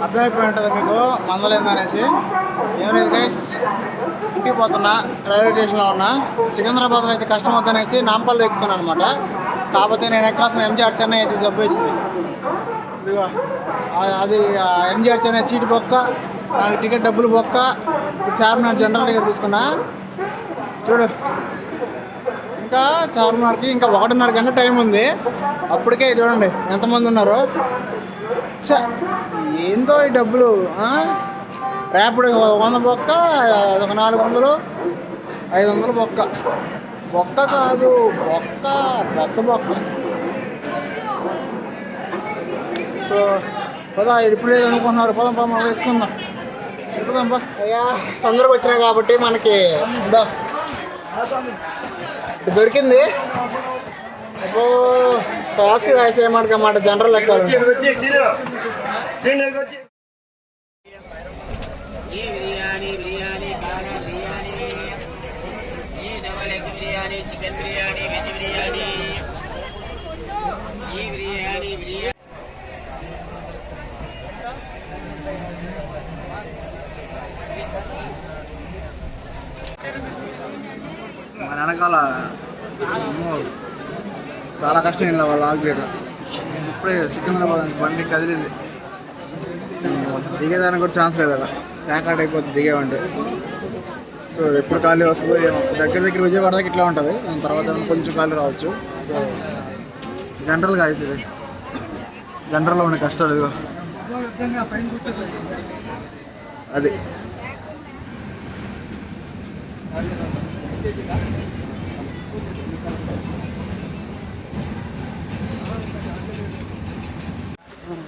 అర్థమైపోయి ఉంటుంది మీకు మందలేమనేసి. ఏం లేదు గైస్, ఇంటికి పోతున్నా, రైల్వే స్టేషన్లో ఉన్నా. సికింద్రాబాద్లో అయితే కష్టం వద్దనేసి నాంపల్లి ఎక్కుతున్నాను అనమాట. కాకపోతే నేను ఎక్కాల్సిన ఎంజీఆర్ చెన్నై అయితే జబ్బేసింది. ఇదిగో అది ఎంజీఆర్ చెన్నై సీటు బొక్క, నాకు టికెట్ డబ్బులు బొక్క. చార్మినార్ జనరల్ టికెట్ తీసుకున్నా. చూడు, ఇంకా చార్మినార్కి ఇంకా 1.5 గంట టైం ఉంది. అప్పటికే చూడండి ఎంతమంది ఉన్నారు. ఏందో ఈ డబ్బులు. రేపటి 100 బొక్క, ఒక 400, 500 బొక్క. బొక్క కాదు, బొక్క పెద్ద బొక్క. సో పదా ఇప్పుడు లేదు అనుకుంటున్నారు. పొలం ఎక్కుందాం బా. అయ్యా తొందరగా వచ్చినాయి కాబట్టి మనకి దొరికింది. అబ్బో టాస్క్ రాసేయమాట జనరల్ ఎక్కాలి. చికెన్ బిర్యానీ, వెజ్ బిర్యానీ, ఈ బిర్యానీ మన వెనకాల చాలా కష్టం ఇలా వాళ్ళు ఆగిపోయారు. ఇప్పుడే సికింద్రాబాద్ బండి కదిలింది. దిగేదానికి కూడా ఛాన్స్ లేదు కదా, ప్యాకాట్ అయిపోతుంది దిగేవండి. సో ఎప్పుడు ఖాళీ వస్తుందో ఏమో. దగ్గర విజయవాడ దాకా ఇట్లా ఉంటుంది, దాని తర్వాత కొంచెం ఖాళీ రావచ్చు. సో జనరల్గా అవుతుంది, జనరల్లో ఉండే కష్టాలు ఇదిగో అది.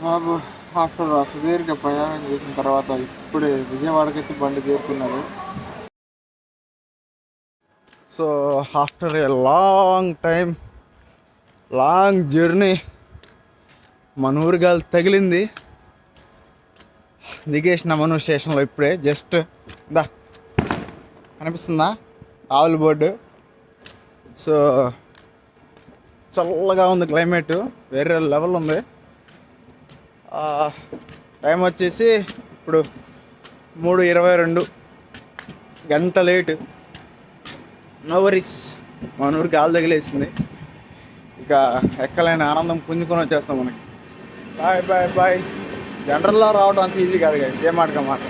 బాబు ఆఫ్టర్ సుదీర్ఘ ప్రయాణం చేసిన తర్వాత ఇప్పుడే విజయవాడకైతే బండి చేరుకున్నది. So after a long time, long journey మన ఊరు గాలి తగిలింది. దిగేసిన మనూరు స్టేషన్లో ఇప్పుడే. జస్ట్ దా కనిపిస్తుందా ఆవుల బోర్డు. సో చల్లగా ఉంది క్లైమేట్, వేరే లెవెల్ ఉంది. టైం వచ్చేసి ఇప్పుడు 3:22, గంట లేటు. నో వరీస్, మన ఊరికి గాలి తగిలేసింది. ఇక ఎక్కలేని ఆనందం పుంజుకొని వచ్చేస్తాం మనకి. Bye bye bye. జనరల్లో రావడం అంత ఈజీ కాదు గైస్, ఏ మాట మాట.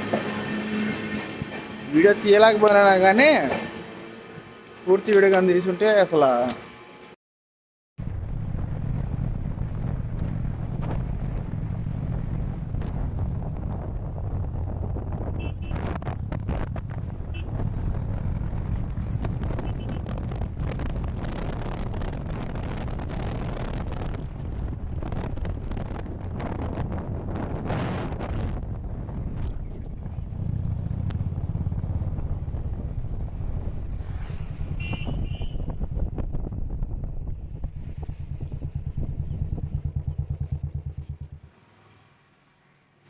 వీడియో తీయలేకపోయినా కానీ పూర్తి వీడియో కానీ తీసుంటే అసలు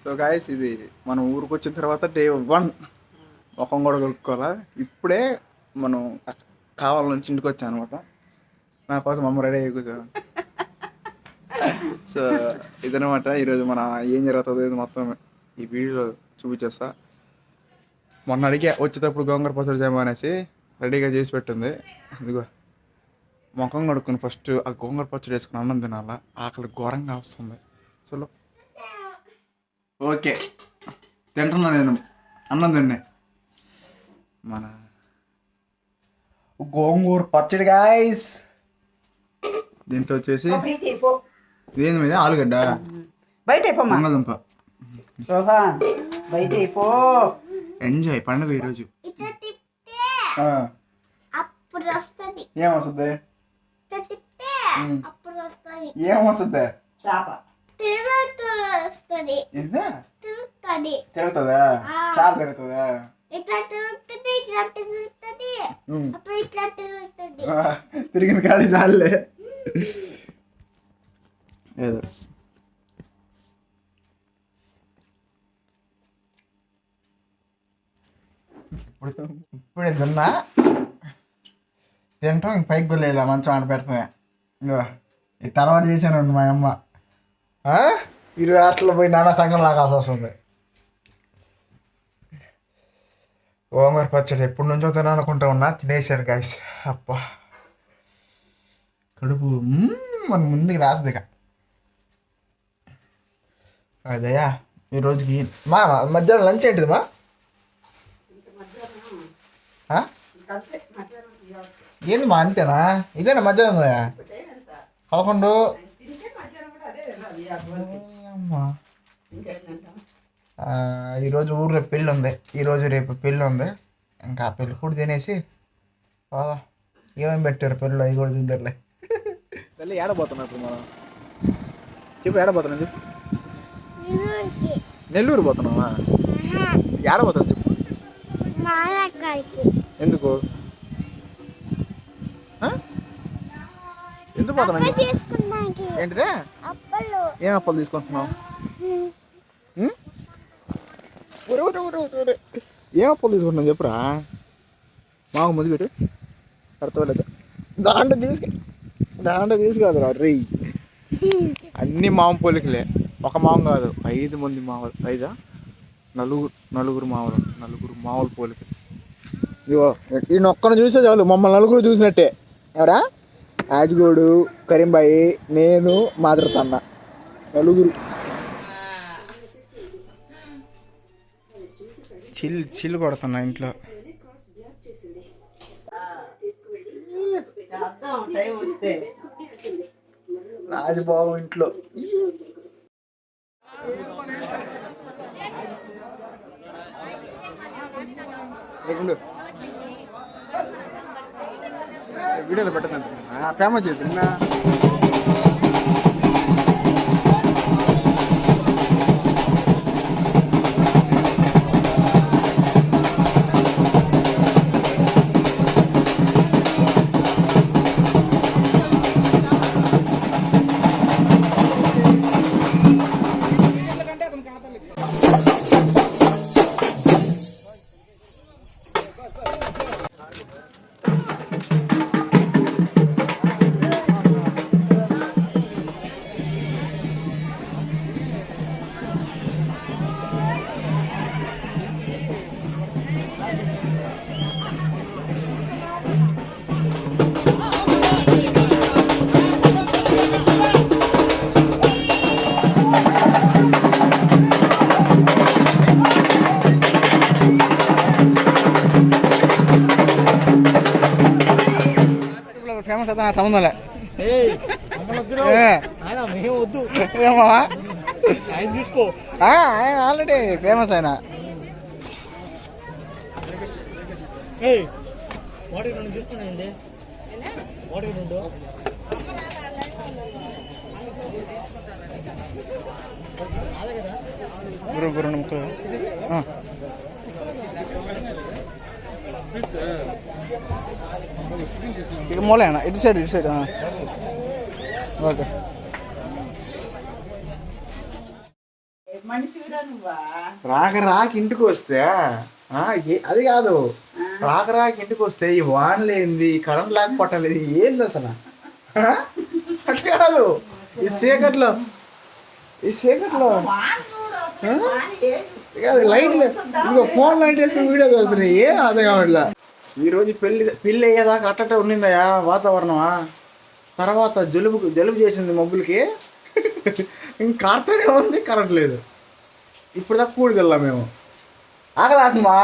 సో గాయస్, ఇది మనం ఊరికి వచ్చిన తర్వాత డే 1 ముఖం కూడా కొనుక్కోవాలా. ఇప్పుడే మనం కావాల నుంచి ఇంటికి వచ్చాను అనమాట. నా కోసం అమ్మ రెడీ అయ్యి కూర్చో. సో ఇదనమాట ఈరోజు మన ఏం జరుగుతుంది మొత్తం ఈ వీడియోలో చూపించేస్తా. మొన్న అడిగా వచ్చేటప్పుడు గోంగూర పచ్చడి చేయమనేసి, రెడీగా చేసి పెట్టింది. ఇదిగో ముఖం కడుక్కుని ఫస్ట్ ఆ గోంగూర పచ్చడి వేసుకుని అన్నం తినాలా. ఆకలి ఘోరంగా వస్తుంది. చలో ఓకే తింటున్నా నేను అన్నం తిన్నే. మన గోంగూర పచ్చడి గాయస్. దీంట్లో వచ్చేసి దేని మీద ఆలుగడ్డ, బంగాళదుంప. ఎంజాయ్ పండుగ ఈరోజు. ఏమొస్తుంది ఏమొస్తుంది? తిరుగుతుందా? చాలా తిరుగుతుందా? తిరిగిన కాడి చాలే. ఏదో ఇప్పుడే తిన్నా, తింటాం ఇంక పైకి వెళ్ళా మంచం ఆడ పెడతామే. ఇంకో ఇట్ట అలవాటు చేశాను మా అమ్మ. మీరు హాస్టల్లో పోయి నానా సంఘం లాగాల్సి వస్తుంది. గోంగూర పచ్చడి ఎప్పటి నుంచో తినాలనుకుంటా ఉన్నా, తినేసాను గాయస్. అబ్బా కడుపు మన ముందుకు రాసదిక. అదయ్యా ఈరోజుకి మా మధ్యాహ్నం లంచ్ ఏంటిది మా? ఏంది మా అంతేనా? ఇదేనా మధ్యాహ్నం? 11 అమ్మా. ఈరోజు ఊర్లో పెళ్ళి ఉంది, ఈరోజు రేపు పెళ్ళి ఉంది. ఇంకా పెళ్ళి కూడా తినేసి పోదా. ఏమేమి పెట్టారు పెళ్ళిలో అవి కూడా చూద్దరులే. పెళ్ళి ఏడబోతున్నా ఇప్పుడు మనం? చెప్పు ఏడబోతున్నా చెప్పు. నెల్లూరు పోతున్నావా? ఏడబోతున్నా చెప్పు. ఎందుకు ఎందుకు పోతున్నా? ఏంటిదే? ఏం అప్పాలు తీసుకుంటున్నావు? ఏం అప్పాలు తీసుకుంటున్నావు చెప్పురా. మాకు ముందు పెట్టు కడతలేదు. దాంట్లో తీసుకోదు రా రీ. అన్ని మామ పోలికలే, ఒక మామ కాదు 5 మంది మామలు. 5 నలుగురు మామూలు పోలిక. ఇగో ఈయన ఒక్కను చూస్తే చాలు మమ్మల్ని నలుగురు చూసినట్టే. ఎవరా? ఆజిగోడు, కరీంబాయి, నేను, మాదిరతన్న, నలుగురు. చిల్లు కొడుతున్నా ఇంట్లో. రాజబాబు ఇంట్లో వీడియోలో పెట్టదంట ఫేమస్ అవుతుందా? ఫేమస్ అయితే నా సంబంధంలే. ఆయన ఆల్రెడీ ఫేమస్ ఆయన. గురు ముక్కలు ఇక మూలేనా? ఇటు సైడ్ ఓకే. రాక ఇంటికి వస్తే అది కాదు, రాక ఇంటికి వస్తే ఈ వాన్లు ఏంది, కరెంట్ లేకపోవట్లేదు, ఏంది అసలు? అట్లా కాదు, ఈ చీకట్లో లైట్లు ఇంకో ఫోన్ లైట్ వేసుకుని వీడియో వస్తున్నాయి. ఏం అదే కావట్లా. ఈరోజు పెళ్ళి అయ్యేదాకా అట్టట ఉన్నిందయా వాతావరణమా. తర్వాత జలుబు చేసింది మబ్బులకి. ఇంక కార్తూనే ఉంది, కరెంట్ లేదు. ఇప్పుడు దాకా కూడికి వెళ్ళాం మేము. ఆకలేస్తుందా?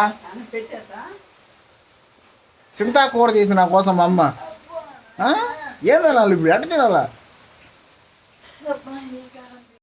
చింతా కూర చేసి నా కోసం మా అమ్మ. ఏం తినాలి ఇప్పుడు? ఎట్ట తినాలా?